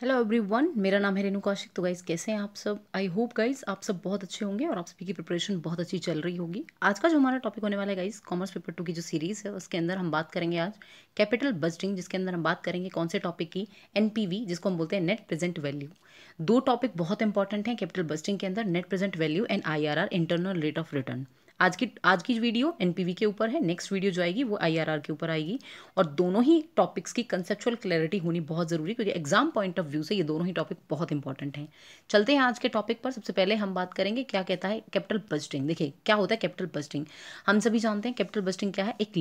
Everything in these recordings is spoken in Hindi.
हेलो एवरीवन, मेरा नाम है रेणु कौशिक। तो गाइस कैसे हैं आप सब? आई होप गाइस आप सब बहुत अच्छे होंगे और आप सभी की प्रिपरेशन बहुत अच्छी चल रही होगी। आज का जो हमारा टॉपिक होने वाला है गाइस, कॉमर्स पेपर 2 की जो सीरीज़ है उसके अंदर हम बात करेंगे आज कैपिटल बजटिंग, जिसके अंदर हम बात करेंगे कौन से टॉपिक की, एनपीवी, जिसको हम बोलते हैं नेट प्रेजेंट वैल्यू। दो टॉपिक बहुत इंपॉर्टेंट हैं कैपिटल बजटिंग के अंदर, net present value and IRR, internal rate of return. आज की वीडियो एनपीवी के ऊपर है, नेक्स्ट वीडियो जो आएगी वो आईआरआर के ऊपर आएगी। और दोनों ही टॉपिक्स की कंसेप्चुअल क्लैरिटी होनी बहुत ज़रूरी, क्योंकि एग्जाम पॉइंट ऑफ व्यू से ये दोनों ही टॉपिक बहुत इंपॉर्टेंट हैं। चलते हैं आज के टॉपिक पर। सबसे पहले हम बात करेंगे क्या कहता है कैपिटल बजटिंग। देखिए क्या होता है कैपिटल बजटिंग। हम सभी जानते हैं कैपिटल बजटिंग क्या है। एक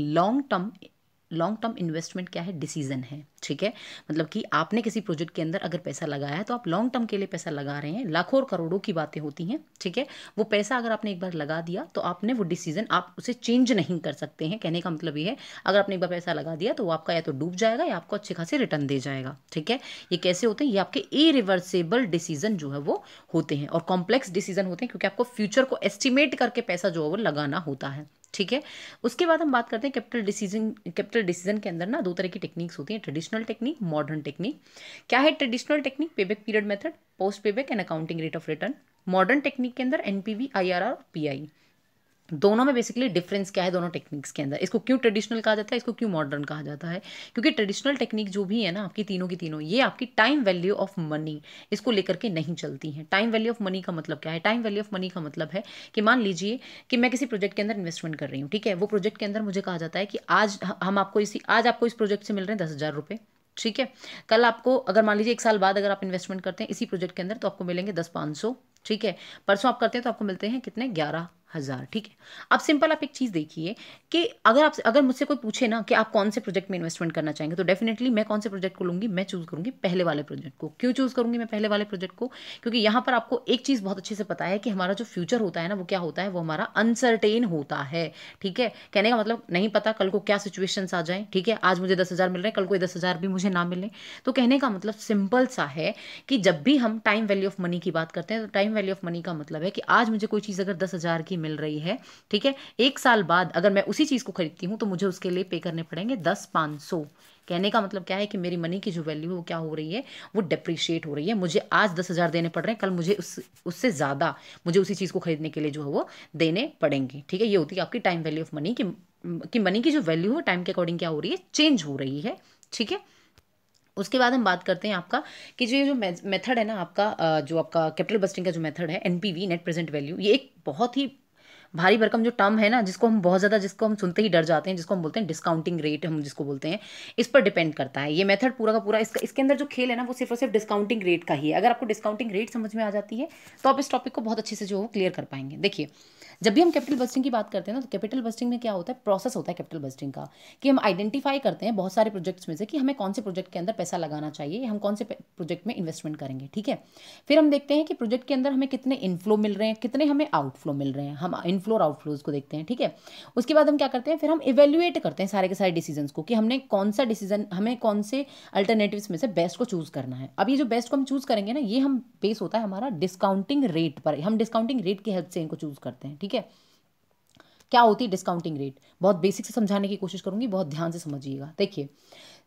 लॉन्ग टर्म इन्वेस्टमेंट क्या है, डिसीजन है। ठीक है, मतलब कि आपने किसी प्रोजेक्ट के अंदर अगर पैसा लगाया है तो आप लॉन्ग टर्म के लिए पैसा लगा रहे हैं। लाखों और करोड़ों की बातें होती हैं। ठीक है, वो पैसा अगर आपने एक बार लगा दिया तो आपने वो डिसीजन आप उसे चेंज नहीं कर सकते हैं। कहने का मतलब ये है, अगर आपने एक बार पैसा लगा दिया तो वो आपका या तो डूब जाएगा या आपको अच्छे खासे रिटर्न दे जाएगा। ठीक है, ये कैसे होते हैं? ये आपके इरिवर्सिबल डिसीजन जो है वो होते हैं और कॉम्प्लेक्स डिसीजन होते हैं, क्योंकि आपको फ्यूचर को एस्टिमेट करके पैसा जो है वो लगाना होता है। ठीक है, उसके बाद हम बात करते हैं कैपिटल डिसीजन के अंदर ना दो तरह की टेक्निक्स होती हैं, ट्रेडिशनल टेक्निक, मॉडर्न टेक्निक। क्या है traditional technique? Payback period method, post payback and accounting rate of return. Modern technique के अंदर एनपीवी, आईआरआर, पीआई। दोनों में बेसिकली डिफरेंस क्या है दोनों टेक्निक्स के अंदर? इसको क्यों ट्रेडिशनल कहा जाता है, इसको क्यों मॉडर्न कहा जाता है? क्योंकि ट्रेडिशनल टेक्निक जो भी है ना आपकी तीनों की तीनों, ये आपकी टाइम वैल्यू ऑफ मनी इसको लेकर के नहीं चलती हैं। टाइम वैल्यू ऑफ मनी का मतलब क्या है? टाइम वैल्यू ऑफ मनी का मतलब है कि मान लीजिए कि मैं किसी प्रोजेक्ट के अंदर इन्वेस्टमेंट कर रही हूँ। ठीक है, वो प्रोजेक्ट के अंदर मुझे कहा जाता है कि आज आपको इस प्रोजेक्ट से मिल रहे हैं 10,000 रुपये। ठीक है, कल आपको अगर मान लीजिए 1 साल बाद अगर आप इन्वेस्टमेंट करते हैं इसी प्रोजेक्ट के अंदर तो आपको मिलेंगे 10,500। ठीक है, परसों आप करते हैं तो आपको मिलते हैं कितने? 11,000। ठीक है, अब सिंपल आप एक चीज़ देखिए कि अगर मुझसे कोई पूछे ना कि आप कौन से प्रोजेक्ट में इन्वेस्टमेंट करना चाहेंगे, तो डेफिनेटली मैं कौन से प्रोजेक्ट को लूंगी? मैं चूज करूंगी पहले वाले प्रोजेक्ट को। क्यों चूज करूंगी मैं पहले वाले प्रोजेक्ट को? क्योंकि यहाँ पर आपको एक चीज़ बहुत अच्छे से पता है कि हमारा जो फ्यूचर होता है ना वो क्या होता है, वो हमारा अनसर्टेन होता है। ठीक है, कहने का मतलब नहीं पता कल को क्या सिचुएशंस आ जाए। ठीक है, आज मुझे 10,000 मिल रहे हैं, कल को 10,000 भी मुझे ना मिले। तो कहने का मतलब सिंपल सा है कि जब भी हम टाइम वैल्यू ऑफ मनी की बात करते हैं तो टाइम वैल्यू ऑफ मनी का मतलब है कि आज मुझे कोई चीज़ अगर 10,000 की मिल रही है, ठीक है, 1 साल बाद अगर मैं उसी चीज़ को खरीदती हूँ तो मुझे उसके लिए पे करने पड़ेंगे 10,500। कहने का मतलब क्या है कि मेरी मनी की जो वैल्यू है वो क्या हो रही है, वो डेप्रिशिएट हो रही है। मुझे आज 10,000 देने पड़ रहे हैं, कल मुझे उससे ज़्यादा मुझे उसी चीज़ को खरीदने के लिए जो है वो देने पड़ेंगे। ठीक है, ये होती है आपकी टाइम वैल्यू ऑफ मनी कि मनी की जो वैल्यू है टाइम के अकॉर्डिंग क्या हो रही है, चेंज हो रही है। ठीक है, उसके बाद हम बात करते हैं आपका कि जो मेथड है ना आपका, जो आपका कैपिटल बस्टिंग का जो मेथड है एनपीवी, नेट प्रेजेंट वैल्यू, ये एक बहुत ही भारी भरकम जो टर्म है ना, जिसको हम सुनते ही डर जाते हैं, जिसको हम बोलते हैं डिस्काउंटिंग रेट, हम जिसको बोलते हैं, इस पर डिपेंड करता है ये मेथड पूरा का पूरा। इसके अंदर जो खेल है ना वो सिर्फ और सिर्फ डिस्काउंटिंग रेट का ही है। अगर आपको डिस्काउंटिंग रेट समझ में आ जाती है तो आप इस टॉपिक को बहुत अच्छे से जो क्लियर कर पाएंगे। देखिए, जब भी हम कैपिटल बस्टिंग की बात करते हैं ना तो कैपिटल बस्टिंग में क्या होता है, प्रोसेस होता है कैपिटल बस्टिंग का, कि हम आइडेंटिफाई करते हैं बहुत सारे प्रोजेक्ट्स में से कि हमें कौन से प्रोजेक्ट के अंदर पैसा लगाना चाहिए, हम कौन से प्रोजेक्ट में इन्वेस्टमेंट करेंगे। ठीक है, फिर हम देखते हैं कि प्रोजेक्ट के अंदर हमें कितने इनफ्लो मिल रहे हैं, कितने हमें आउटफ्लो मिल रहे हैं, हम इनफ्लो और आउटफ्लोज को देखते हैं। ठीक है, उसके बाद हम क्या करते हैं, फिर हम इवेल्युएट करते हैं सारे के सारे डिसीजंस को कि हमने कौन सा डिसीजन, हमें कौन से अल्टरनेटिव्स में से बेस्ट को चूज करना है। अब ये जो बेस्ट को हम चूज करेंगे ना, ये हम बेस होता है हमारा डिस्काउंटिंग रेट पर। हम डिस्काउंटिंग रेट की हेल्प से इनको चूज करते हैं। ठीक है, क्या होती है डिस्काउंटिंग रेट? बहुत बेसिक से समझाने की कोशिश करूंगी, बहुत ध्यान से समझिएगा। देखिए,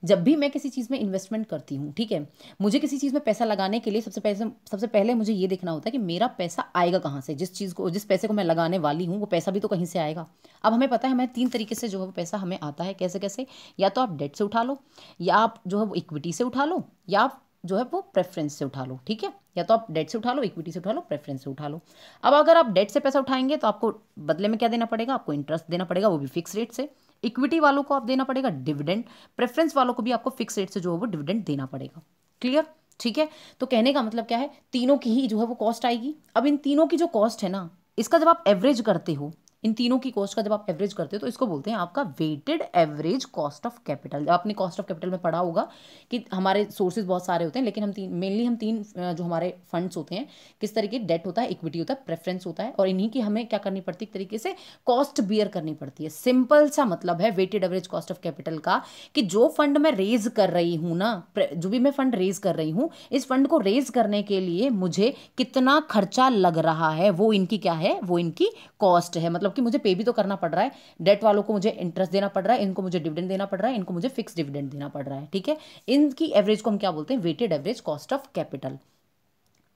जब भी मैं किसी चीज़ में इन्वेस्टमेंट करती हूँ, ठीक है, मुझे किसी चीज़ में पैसा लगाने के लिए सबसे पहले मुझे ये देखना होता है कि मेरा पैसा आएगा कहाँ से। जिस पैसे को मैं लगाने वाली हूँ वो पैसा भी तो कहीं से आएगा। अब हमें पता है हमें 3 तरीके से जो है वो पैसा हमें आता है। कैसे कैसे? या तो आप डेट से उठा लो, या आप जो है वो इक्विटी से उठा लो, या आप जो है वो प्रेफरेंस से उठा लो। ठीक है, या तो आप डेट से उठा लो, इक्विटी से उठा लो, प्रेफरेंस से उठा लो। अब अगर आप डेट से पैसा उठाएंगे तो आपको बदले में क्या देना पड़ेगा? आपको इंटरेस्ट देना पड़ेगा, वो भी फिक्स रेट से। इक्विटी वालों को आप देना पड़ेगा डिविडेंड, प्रेफरेंस वालों को भी आपको फिक्स रेट से जो है वो डिविडेंड देना पड़ेगा। क्लियर? ठीक है, तो कहने का मतलब क्या है, तीनों की ही जो है वो कॉस्ट आएगी। अब इन तीनों की जो कॉस्ट है ना, इसका जब आप एवरेज करते हो, इन तीनों की कॉस्ट का जब आप एवरेज करते हो तो इसको बोलते हैं आपका weighted average cost of capital. आपने कॉस्ट ऑफ कैपिटल में पढ़ा होगा कि हमारे सोर्सेज बहुत सारे होते हैं, लेकिन हम तीन जो हमारे फंड्स होते हैं, किस तरीके, डेट होता है, इक्विटी होता है, प्रेफरेंस होता है, और इन्हीं की हमें क्या करनी पड़ती है, एक तरीके से कॉस्ट बियर करनी पड़ती है। सिंपल सा मतलब है weighted average cost of capital का, कि जो फंड मैं रेज कर रही हूँ ना, जो भी मैं फंड रेज कर रही हूँ, इस फंड को रेज करने के लिए मुझे कितना खर्चा लग रहा है, वो इनकी क्या है, वो इनकी कॉस्ट है। मतलब मतलब कि मुझे पे भी तो करना पड़ रहा है, डेट वालों को मुझे इंटरेस्ट देना पड़ रहा है, इनको मुझे डिविडेंड देना पड़ रहा है, इनको मुझे फिक्स डिविडेंड देना पड़ रहा है, ठीक है। इनकी एवरेज को हम क्या बोलते हैं, weighted average cost of capital.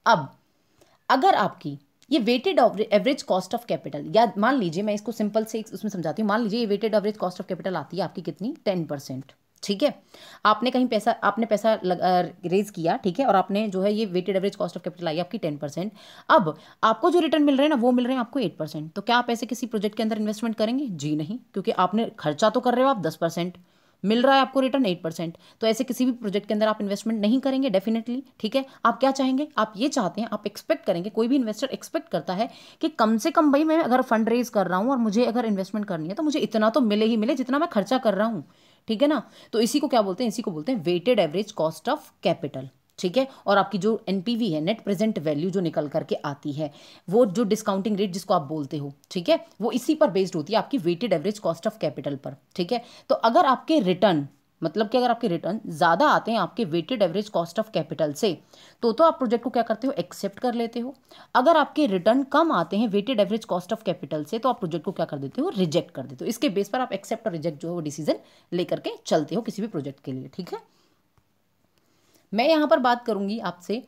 अब अगर आपकी ये weighted average cost of capital, या मान लीजिए मैं इसको सिंपल से उसमें समझाती हूँ, मान लीजिए ये weighted average cost of capital आती है आपकी कितनी, 10%, ठीक है। आपने कहीं पैसा रेज किया, ठीक है, और आपने जो है ये weighted average cost of capital आई आपकी 10%। अब आपको जो रिटर्न मिल रहे हैं ना वो मिल रहे हैं आपको 8%। तो क्या आप ऐसे किसी प्रोजेक्ट के अंदर इन्वेस्टमेंट करेंगे? जी नहीं, क्योंकि आपने खर्चा तो कर रहे हो आप 10%, मिल रहा है आपको रिटर्न 8%। तो ऐसे किसी भी प्रोजेक्ट के अंदर आप इन्वेस्टमेंट नहीं करेंगे डेफिनेटली, ठीक है। आप क्या चाहेंगे, आप ये चाहते हैं, आप एक्सपेक्ट करेंगे, कोई भी इन्वेस्टर एक्सपेक्ट करता है कि कम से कम भाई मैं अगर फंड रेज कर रहा हूँ और मुझे अगर इन्वेस्टमेंट करनी है तो मुझे इतना तो मिले ही मिले जितना मैं खर्चा कर रहा हूँ, ठीक है ना। तो इसी को क्या बोलते हैं, इसी को बोलते हैं weighted average cost of capital, ठीक है। और आपकी जो एनपीवी है, नेट प्रेजेंट वैल्यू जो निकल करके आती है, वो जो डिस्काउंटिंग रेट जिसको आप बोलते हो, ठीक है, वो इसी पर बेस्ड होती है आपकी weighted average cost of capital पर, ठीक है। तो अगर आपके रिटर्न, मतलब कि अगर आपके रिटर्न ज़्यादा आते हैं आपके weighted average cost of capital से, तो आप प्रोजेक्ट को क्या करते हो, एक्सेप्ट कर लेते हो। अगर आपके रिटर्न कम आते हैं weighted average cost of capital से, तो आप प्रोजेक्ट को क्या कर देते हो, रिजेक्ट कर देते हो। इसके बेस पर आप एक्सेप्ट और रिजेक्ट जो है वो डिसीजन लेकर के चलते हो किसी भी प्रोजेक्ट के लिए, ठीक है। मैं यहाँ पर बात करूंगी आपसे,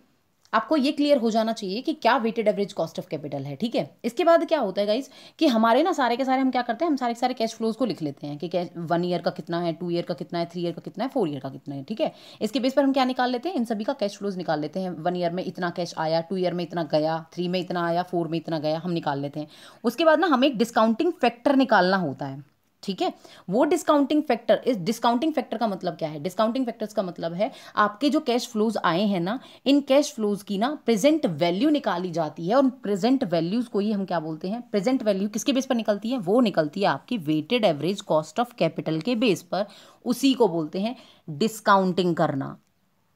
आपको ये क्लियर हो जाना चाहिए कि क्या weighted average cost of capital है, ठीक है। इसके बाद क्या होता है गाइस कि हमारे ना सारे के सारे हम क्या करते हैं, हम सारे के सारे कैश फ्लोज को लिख लेते हैं कि 1 ईयर का कितना है, 2 ईयर का कितना है, 3 ईयर का कितना है, 4 ईयर का कितना है, ठीक है। इसके बेस पर हम क्या निकाल लेते हैं, इन सभी का कैश फ्लोज निकाल लेते हैं। 1 ईयर में इतना कैश आया, 2 ईयर में इतना गया, 3 में इतना आया, 4 में इतना गया, हम निकाल लेते हैं। उसके बाद ना हमें एक डिस्काउंटिंग फैक्टर निकालना होता है, ठीक है। वो डिस्काउंटिंग फैक्टर, इस डिस्काउंटिंग फैक्टर का मतलब क्या है, डिस्काउंटिंग फैक्टर्स का मतलब है आपके जो कैश फ्लोज आए हैं ना, इन कैश फ्लोज की ना प्रेजेंट वैल्यू निकाली जाती है। और प्रेजेंट वैल्यूज को ही हम क्या बोलते हैं, प्रेजेंट वैल्यू किसके बेस पर निकलती है, वो निकलती है आपकी weighted average cost of capital के बेस पर। उसी को बोलते हैं डिस्काउंटिंग करना।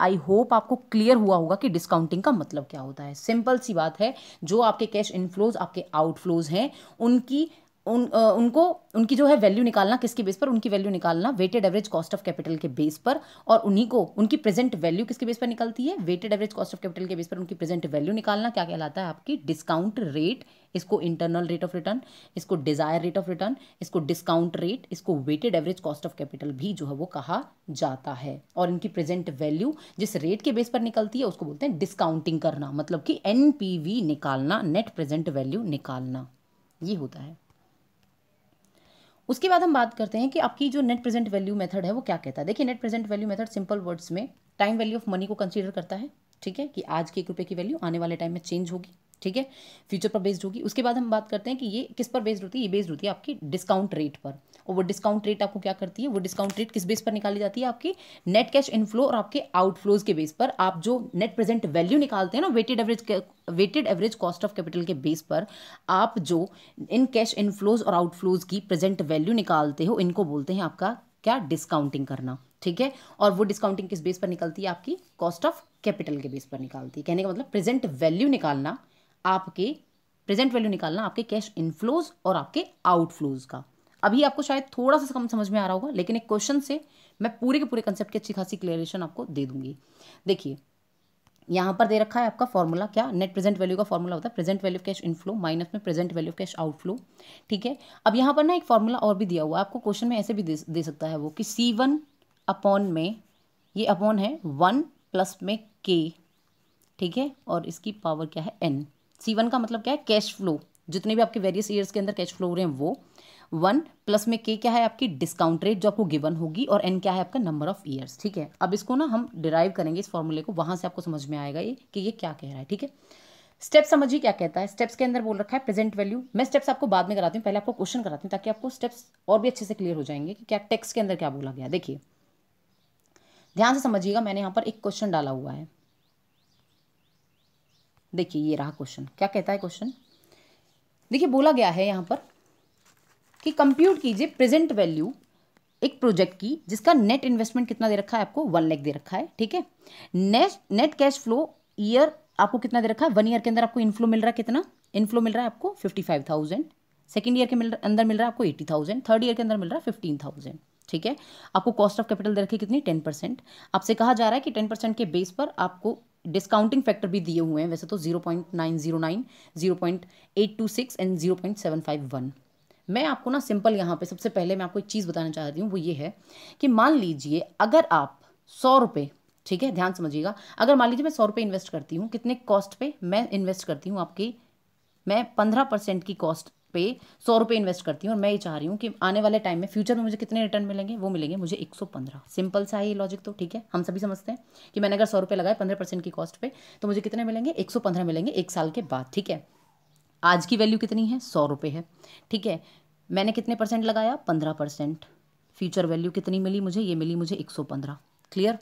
आई होप आपको क्लियर हुआ होगा कि डिस्काउंटिंग का मतलब क्या होता है। सिंपल सी बात है, जो आपके कैश इनफ्लोज, आपके आउटफ्लोज हैं, उनको उनकी जो है वैल्यू निकालना किसके बेस पर, उनकी वैल्यू निकालना weighted average cost of capital के बेस पर। और उन्हीं को उनकी प्रेजेंट वैल्यू किसके बेस पर निकलती है, weighted average cost of capital के बेस पर उनकी प्रेजेंट वैल्यू निकालना क्या कहलाता है, आपकी डिस्काउंट रेट। इसको इंटरनल रेट ऑफ रिटर्न, इसको डिजायर रेट ऑफ रिटर्न, इसको डिस्काउंट रेट, इसको weighted average cost of capital भी जो है वो कहा जाता है। और इनकी प्रेजेंट वैल्यू जिस रेट के बेस पर निकलती है उसको बोलते हैं डिस्काउंटिंग करना, मतलब कि एनपीवी निकालना, नेट प्रेजेंट वैल्यू निकालना, ये होता है। उसके बाद हम बात करते हैं कि आपकी जो नेट प्रेजेंट वैल्यू मेथड है वो क्या कहता है। देखिए, net present value method simple words में टाइम वैल्यू ऑफ मनी को कंसीडर करता है, ठीक है, कि आज के 1 रुपये की वैल्यू आने वाले टाइम में चेंज होगी, ठीक है, फ्यूचर पर बेस्ड होगी। उसके बाद हम बात करते हैं कि ये किस पर बेस्ड होती है, ये बेस्ड होती है आपकी डिस्काउंट रेट पर। और वो डिस्काउंट रेट आपको क्या करती है, वो डिस्काउंट रेट किस बेस पर निकाली जाती है, आपकी नेट कैश इनफ्लो और आपके आउटफ्लोज के बेस पर। आप जो नेट प्रेजेंट वैल्यू निकालते हैं ना weighted average cost of capital के बेस पर, आप जो इन कैश इनफ्लोज और आउटफ्लोज की प्रेजेंट वैल्यू निकालते हो, इनको बोलते हैं आपका क्या, डिस्काउंटिंग करना, ठीक है। और वो डिस्काउंटिंग किस बेस पर निकलती है, आपकी कॉस्ट ऑफ कैपिटल के बेस पर निकालती है। कहने का मतलब प्रेजेंट वैल्यू निकालना, आपके प्रेजेंट वैल्यू निकालना आपके कैश इनफ्लोज और आपके आउटफ्लोज का। अभी आपको शायद थोड़ा सा कम समझ में आ रहा होगा, लेकिन एक क्वेश्चन से मैं पूरे के पूरे कंसेप्ट की अच्छी खासी क्लियरेशन आपको दे दूंगी। देखिए, यहाँ पर दे रखा है आपका फॉर्मूला, क्या, नेट प्रेजेंट वैल्यू का फॉर्मूला होता है present value of cash inflow minus में present value of cash outflow, ठीक है। अब यहाँ पर ना एक फॉर्मूला और भी दिया हुआ है आपको, क्वेश्चन में ऐसे भी दे सकता है वो कि C1 अपॉन में, ये अपॉन है 1 प्लस में K, ठीक है, और इसकी पावर क्या है N। C1 का मतलब क्या है, कैश फ्लो, जितने भी आपके वेरियस ईयर्स के अंदर कैश फ्लो हो रहे हैं वो। 1 प्लस में K क्या है, आपकी डिस्काउंट रेट जो आपको गिवन होगी, और N क्या है, आपका नंबर ऑफ ईयर्स, ठीक है। अब इसको ना हम डिराइव करेंगे इस फॉर्मूले को, वहां से आपको समझ में आएगा ये कि ये क्या कह रहा है, ठीक है। स्टेप समझिए क्या कहता है। स्टेप्स के अंदर बोल रखा है प्रेजेंट वैल्यू। मैं स्टेप्स आपको बाद में कराती हूँ, पहले आपको क्वेश्चन कराती हूँ ताकि आपको स्टेप्स और भी अच्छे से क्लियर हो जाएंगे कि क्या टेक्स्ट के अंदर क्या बोला गया। देखिए, ध्यान से समझिएगा, मैंने यहाँ पर एक क्वेश्चन डाला हुआ है। देखिए, ये रहा क्वेश्चन, क्या कहता है क्वेश्चन। देखिए, बोला गया है यहाँ पर कि कंप्यूट कीजिए प्रेजेंट वैल्यू एक प्रोजेक्ट की जिसका नेट इन्वेस्टमेंट कितना दे रखा है, आपको 1 लाख दे रखा है, ठीक है। नेट कैश फ्लो ईयर आपको कितना दे रखा है, 1 ईयर के अंदर आपको इनफ्लो मिल रहा है, कितना इनफ्लो मिल रहा है आपको 55,000। सेकेंड ईयर के अंदर मिल रहा है आपको 80,000। थर्ड ईयर के अंदर मिल रहा है 15,000, ठीक है। आपको कॉस्ट ऑफ कैपिटल दे रखी कितनी, 10%। आपसे कहा जा रहा है कि 10% के बेस पर आपको डिस्काउंटिंग फैक्टर भी दिए हुए हैं वैसे तो 0.909, 0.826 एंड 0.751। मैं आपको ना सिंपल यहाँ पे सबसे पहले मैं आपको एक चीज़ बताना चाहती हूँ, वो ये है कि मान लीजिए अगर आप 100 रुपये, ठीक है ध्यान समझिएगा, अगर मान लीजिए मैं 100 रुपये इन्वेस्ट करती हूँ, कितने कॉस्ट पे मैं इन्वेस्ट करती हूँ आपकी, मैं 15% की कॉस्ट पे 100 रुपये इन्वेस्ट करती हूँ, और मैं ये चाह रही हूँ कि आने वाले टाइम में फ्यूचर में मुझे कितने रिटर्न मिलेंगे, वो मिलेंगे मुझे 115। सिंपल सा है ये लॉजिक, तो ठीक है हम सभी समझते हैं कि मैंने अगर 100 रुपये लगाए 15% की कॉस्ट पे तो मुझे कितने मिलेंगे, 115 मिलेंगे 1 साल के बाद, ठीक है। आज की वैल्यू कितनी है, 100 रुपये है, ठीक है। मैंने कितने परसेंट लगाया, 15%। फ्यूचर वैल्यू कितनी मिली मुझे, ये मिली मुझे 115। क्लियर।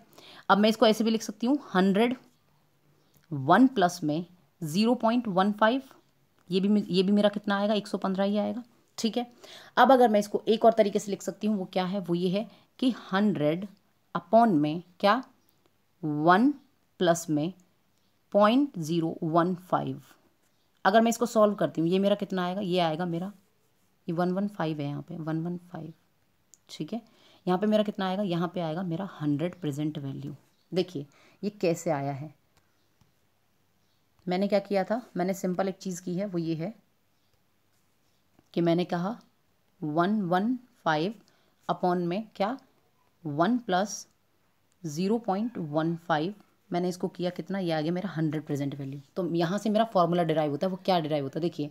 अब मैं इसको ऐसे भी लिख सकती हूँ 100, 1 प्लस में 0.15, ये भी मेरा कितना आएगा, 115 ही आएगा, ठीक है। अब अगर मैं इसको एक और तरीके से लिख सकती हूँ, वो क्या है, वो ये है कि 100 अपॉन में क्या, 1 प्लस में 0.015। अगर मैं इसको सॉल्व करती हूँ, ये मेरा कितना आएगा, ये आएगा मेरा, ये 115 है यहाँ पे 115, ठीक है। यहाँ पे मेरा कितना आएगा, यहाँ पे आएगा मेरा 100 प्रेजेंट वैल्यू। देखिए ये कैसे आया है, मैंने क्या किया था, मैंने सिंपल एक चीज़ की है, वो ये है कि मैंने कहा 115 अपॉन में क्या, 1 प्लस 0.15, मैंने इसको किया कितना, ये आ गया मेरा 100 प्रेजेंट वैल्यू। तो यहाँ से मेरा फॉर्मूला डिराइव होता है, वो क्या डिराइव होता है, देखिए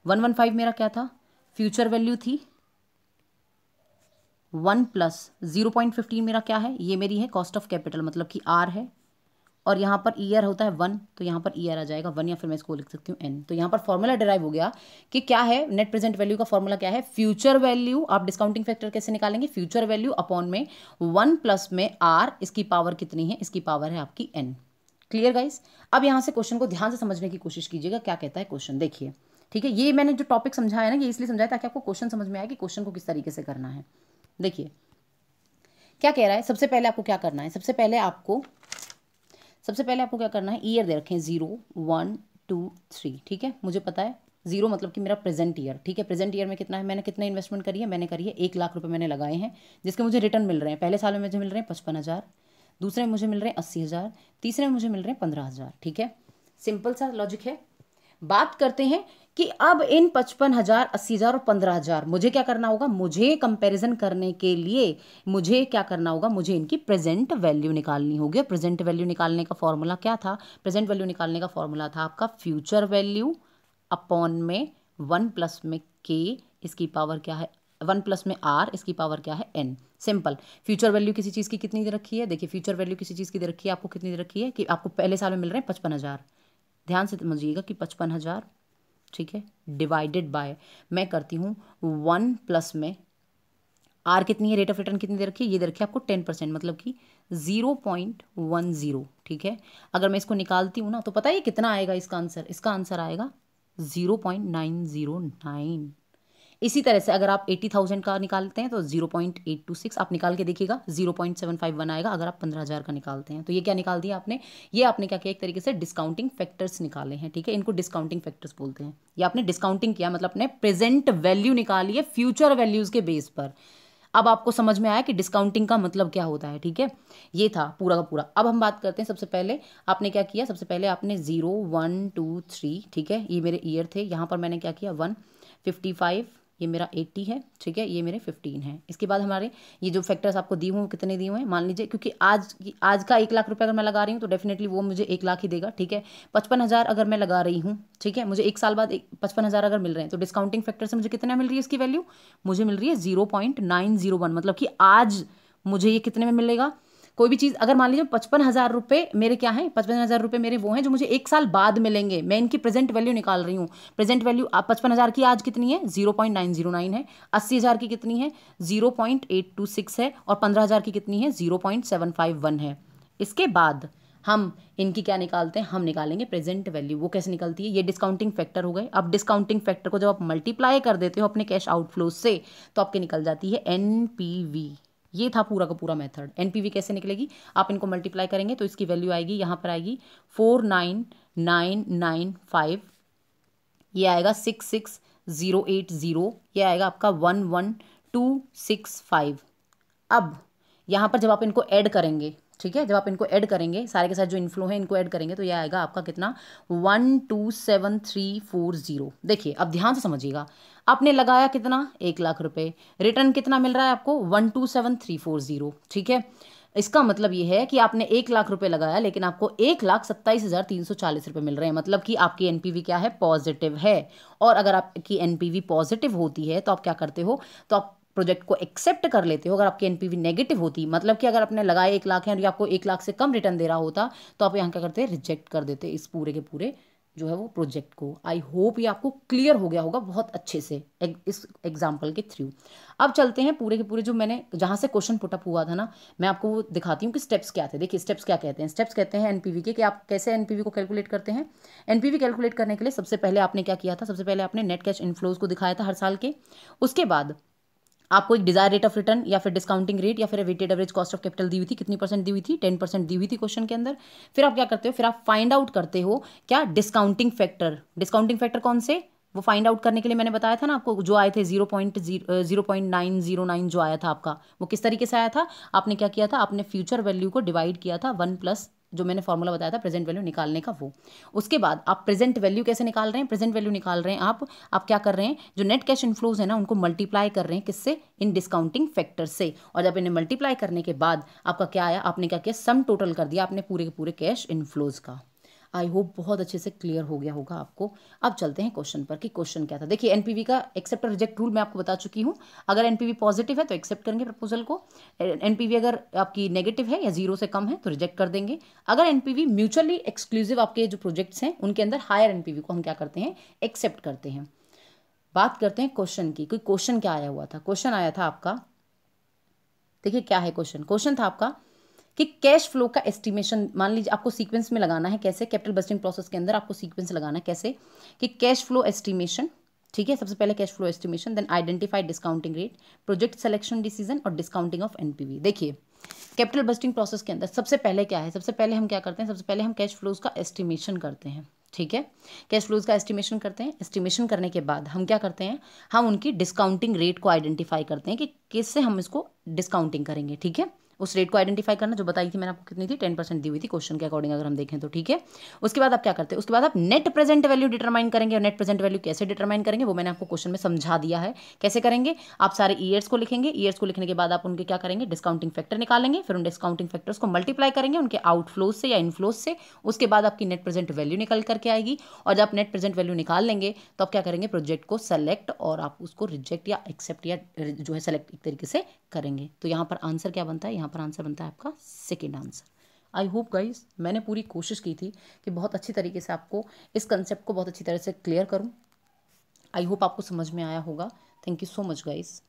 115 मेरा क्या था, फ्यूचर वैल्यू थी, 1 प्लस 0.15 मेरा क्या है, ये मेरी है कॉस्ट ऑफ कैपिटल, मतलब कि आर है, और यहाँ पर ईयर होता है 1, तो यहाँ पर ईयर आ जाएगा 1, या फिर मैं इसको लिख सकती हूँ n। तो यहाँ पर फॉर्मूला डिराइव हो गया कि क्या है, नेट प्रेजेंट वैल्यू का फॉर्मूला क्या है, फ्यूचर वैल्यू, आप डिस्काउंटिंग फैक्टर कैसे निकालेंगे, फ्यूचर वैल्यू अपॉन में 1 प्लस में r, इसकी पावर कितनी है, इसकी पावर है आपकी n। Clear guys. अब यहाँ से क्वेश्चन को ध्यान से समझने की कोशिश कीजिएगा, क्या कहता है क्वेश्चन, देखिए ठीक है। ये मैंने जो टॉपिक समझाया ना, ये इसलिए समझाया ताकि आपको क्वेश्चन समझ में आए कि क्वेश्चन को किस तरीके से करना है। देखिए क्या कह रहा है, सबसे पहले आपको क्या करना है, सबसे पहले आपको क्या करना है, ईयर दे रखे हैं 0, 1, 2, 3, ठीक है। मुझे पता है 0 मतलब कि मेरा प्रेजेंट ईयर, ठीक है। प्रेजेंट ईयर में कितना है, मैंने कितना इन्वेस्टमेंट करी है, मैंने करी है 1,00,000 रुपये मैंने लगाए हैं, जिसके मुझे रिटर्न मिल रहे हैं, पहले साल में मुझे मिल रहे हैं 55,000, दूसरे में मुझे मिल रहे हैं 80,000, तीसरे में मुझे मिल रहे हैं 15,000, ठीक है। सिंपल सा लॉजिक है। बात करते हैं कि अब इन 55,000, 80,000 और 15,000 मुझे क्या करना होगा, मुझे कंपैरिजन करने के लिए मुझे क्या करना होगा, मुझे इनकी प्रेजेंट वैल्यू निकालनी होगी। प्रेजेंट वैल्यू निकालने का फॉर्मूला क्या था, प्रेजेंट वैल्यू निकालने का फॉर्मूला था आपका फ्यूचर वैल्यू अपॉन में 1 प्लस में k, इसकी पावर क्या है, 1 प्लस में r, इसकी पावर क्या है n। सिंपल। फ्यूचर वैल्यू किसी चीज़ की कितनी दे रखी है, देखिए फ्यूचर वैल्यू किसी चीज़ की दे रखी है, आपको कितनी दे रखी है कि आपको पहले साल में मिल रहे हैं 55,000, ध्यान से समझिएगा कि 55,000, ठीक है, डिवाइडेड बाय मैं करती हूँ 1 प्लस में आर कितनी है, रेट ऑफ रिटर्न कितनी दे रखी है, ये दे रखी है आपको 10%, मतलब कि 0.10, ठीक है। अगर मैं इसको निकालती हूँ ना, तो पता है ये कितना आएगा, इसका आंसर आएगा 0.909। इसी तरह से अगर आप 80,000 का निकालते हैं तो 0.826 आप निकाल के देखिएगा, 0.751 आएगा अगर आप 15,000 का निकालते हैं। तो ये क्या निकाल दिया आपने, ये आपने क्या किया, एक तरीके से डिस्काउंटिंग फैक्टर्स निकाले हैं, ठीक है। इनको डिस्काउंटिंग फैक्टर्स बोलते हैं। ये आपने डिस्काउंटिंग किया, मतलब अपने प्रेजेंट वैल्यू निकाली है फ्यूचर वैल्यूज के बेस पर। अब आपको समझ में आया कि डिस्काउंटिंग का मतलब क्या होता है, ठीक है। ये था पूरा का पूरा। अब हम बात करते हैं, सबसे पहले आपने क्या किया, सबसे पहले आपने 0, 1, 2, 3, ठीक है, ये मेरे ईयर थे, यहाँ पर मैंने क्या किया 155, ये मेरा 80 है, ठीक है, ये मेरे 15 है। इसके बाद हमारे ये जो फैक्टर्स आपको दिए हुए कितने दिए हुए हैं, मान लीजिए क्योंकि आज का 1,00,000 रुपये अगर मैं लगा रही हूँ तो डेफिनेटली वो मुझे 1,00,000 ही देगा, ठीक है। 55,000 अगर मैं लगा रही हूँ, ठीक है, मुझे 1 साल बाद 55,000 अगर मिल रहे हैं, तो डिस्काउंटिंग फैक्टर से मुझे कितना मिल रही है इसकी वैल्यू, मुझे मिल रही है 0.901, मतलब कि आज मुझे ये कितने में मिलेगा, कोई भी चीज़ अगर मान लीजिए 55,000 रुपये मेरे क्या हैं, 55,000 रुपये मेरे वो हैं जो मुझे 1 साल बाद मिलेंगे, मैं इनकी प्रेजेंट वैल्यू निकाल रही हूँ। प्रेजेंट वैल्यू 55,000 की आज कितनी है, 0.909 है, 80,000 की कितनी है, 0.826 है, और 15,000 की कितनी है, 0.751 है। इसके बाद हम इनकी क्या निकालते हैं, हम निकालेंगे प्रेजेंट वैल्यू। वो कैसे निकलती है, ये डिस्काउंटिंग फैक्टर हो गए। अब डिस्काउंटिंग फैक्टर को जब आप मल्टीप्लाई कर देते हो अपने कैश आउटफ्लो से, तो आपके निकल जाती है एनपीवी। ये था पूरा का पूरा मेथड। एनपीवी कैसे निकलेगी, आप इनको मल्टीप्लाई करेंगे तो इसकी वैल्यू आएगी, यहाँ पर आएगी 49995, ये आएगा 66080, ये आएगा आपका 11265। अब यहाँ पर जब आप इनको ऐड करेंगे, ठीक है। जब आप इनको ऐड करेंगे, सारे के साथ जो इनफ्लो है इनको ऐड करेंगे, तो ये आएगा आपका कितना, 127,340। देखिए अब ध्यान से समझिएगा, आपने लगाया कितना, 1,00,000 रुपए, रिटर्न कितना मिल रहा है आपको, 127,340। ठीक है, इसका मतलब ये है कि आपने 1,00,000 रुपए लगाया, लेकिन आपको 1,27,340 रुपए मिल रहे हैं। मतलब कि आपकी एनपीवी क्या है, पॉजिटिव है। और अगर आपकी एनपीवी पॉजिटिव होती है तो आप क्या करते हो, तो आप प्रोजेक्ट को एक्सेप्ट कर लेते हो। अगर आपकी एनपीवी नेगेटिव होती, मतलब कि अगर आपने लगाए 1,00,000 है और ये आपको 1,00,000 से कम रिटर्न दे रहा होता, तो आप यहाँ क्या करते हैं, रिजेक्ट कर देते इस पूरे के पूरे जो है वो प्रोजेक्ट को। आई होप ये आपको क्लियर हो गया होगा बहुत अच्छे से इस एग्जाम्पल के थ्रू। अब चलते हैं पूरे के पूरे जो मैंने जहाँ से क्वेश्चन पुटअप हुआ था ना, मैं आपको वो दिखाती हूँ कि स्टेप्स क्या थे। देखिए स्टेप्स क्या कहते हैं, स्टेप्स कहते हैं एनपीवी के, कि आप कैसे एनपीवी को कैलकुलेट करते हैं। एनपीवी कैलकुलेट करने के लिए सबसे पहले आपने क्या किया था, सबसे पहले आपने नेट कैश इनफ्लोज को दिखाया था हर साल के। उसके बाद आपको एक डिजायर रेट ऑफ रिटर्न या फिर डिस्काउंटिंग रेट या फिर weighted average cost of capital दी हुई थी, कितनी परसेंट दी हुई थी, 10% दी हुई थी क्वेश्चन के अंदर। फिर आप क्या करते हो, फिर आप फाइंड आउट करते हो क्या, डिस्काउंटिंग फैक्टर। डिस्काउंटिंग फैक्टर कौन से, वो फाइंड आउट करने के लिए मैंने बताया था ना आपको, जो आए थे 0.909 जो आया था आपका, वो किस तरीके से आया था, आपने क्या किया था, आपने फ्यूचर वैल्यू को डिवाइड किया था 1 प्लस जो मैंने फॉर्मूला बताया था प्रेजेंट वैल्यू निकालने का वो। उसके बाद आप प्रेजेंट वैल्यू कैसे निकाल रहे हैं, प्रेजेंट वैल्यू निकाल रहे हैं आप क्या कर रहे हैं, जो नेट कैश इनफ्लोज है ना उनको मल्टीप्लाई कर रहे हैं किससे, इन डिस्काउंटिंग फैक्टर से। और जब इन्हें मल्टीप्लाई करने के बाद आपका क्या आया, आपने क्या किया, सम टोटल कर दिया आपने पूरे के पूरे कैश इनफ्लोज का। आई होप बहुत अच्छे से क्लियर हो गया होगा आपको। अब चलते हैं क्वेश्चन पर कि क्वेश्चन क्या था। देखिए एनपीवी का एक्सेप्ट और रिजेक्ट रूल मैं आपको बता चुकी हूँ। अगर एनपीवी पॉजिटिव है तो एक्सेप्ट करेंगे प्रपोजल को, एनपीवी अगर आपकी नेगेटिव है या 0 से कम है तो रिजेक्ट कर देंगे। अगर एनपीवी म्यूचुअली एक्सक्लूसिव आपके जो प्रोजेक्ट्स हैं उनके अंदर हायर एनपीवी को हम क्या करते हैं, एक्सेप्ट करते हैं। बात करते हैं क्वेश्चन की, कोई क्वेश्चन क्या आया हुआ था, क्वेश्चन आया था आपका, देखिए क्या है क्वेश्चन, क्वेश्चन था आपका कि कैश फ्लो का एस्टिमेशन, मान लीजिए आपको सीक्वेंस में लगाना है, कैसे, कैपिटल बजटिंग प्रोसेस के अंदर आपको सीक्वेंस लगाना है कैसे, कि कैश फ्लो एस्टिमेशन, ठीक है, सबसे पहले cash flow estimation, then identify discounting rate, project selection decision और डिस्काउंटिंग ऑफ एनपीवी। देखिए कैपिटल बजटिंग प्रोसेस के अंदर सबसे पहले क्या है, सबसे पहले हम क्या करते हैं, सबसे पहले हम कैश फ्लोज का एस्टिमेशन करते हैं। ठीक है, कैश फ्लोज का एस्टिमेशन करते हैं, एस्टिमेशन करने के बाद हम क्या करते हैं, हम उनकी डिस्काउंटिंग रेट को आइडेंटिफाई करते हैं कि किससे हम इसको डिस्काउंटिंग करेंगे। ठीक है, उस रेट को आइडेंटिफाई करना जो बताई थी मैंने आपको, कितनी थी, 10% दी हुई थी क्वेश्चन के अकॉर्डिंग अगर हम देखें तो। ठीक है, उसके बाद आप क्या करते हैं, उसके बाद आप नेट प्रेजेंट वैल्यू डिटरमाइन करेंगे। और नेट प्रेजेंट वैल्यू कैसे डिटरमाइन करेंगे वो मैंने आपको क्वेश्चन में समझा दिया है कैसे करेंगे। आप सारे ईयर्स को लिखेंगे, ईयर्स को लिखने के बाद आप उनके क्या करेंगे, डिस्काउंटिंग फैक्टर निकालेंगे, फिर उन डिस्काउंटिंग फैक्टर्स को मल्टीप्लाई करेंगे उनके आउटफ्लोज से या इनफ्लोज से। उसके बाद आपकी नेट प्रेजेंट वैल्यू निकल करके आएगी। और जब आप नेट प्रेजेंट वैल्यू निकाल लेंगे तो आप क्या करेंगे, प्रोजेक्ट को सेलेक्ट और आप उसको रिजेक्ट या एक्सेप्ट या जो है सेलेक्ट एक तरीके से करेंगे। तो यहाँ पर आंसर क्या बनता है, यहाँ पर आंसर बनता है आपका second answer. I hope guys मैंने पूरी कोशिश की थी कि बहुत अच्छी तरीके से आपको इस कंसेप्ट को बहुत अच्छी तरह से क्लियर करूं। आई होप आपको समझ में आया होगा। Thank you so much guys.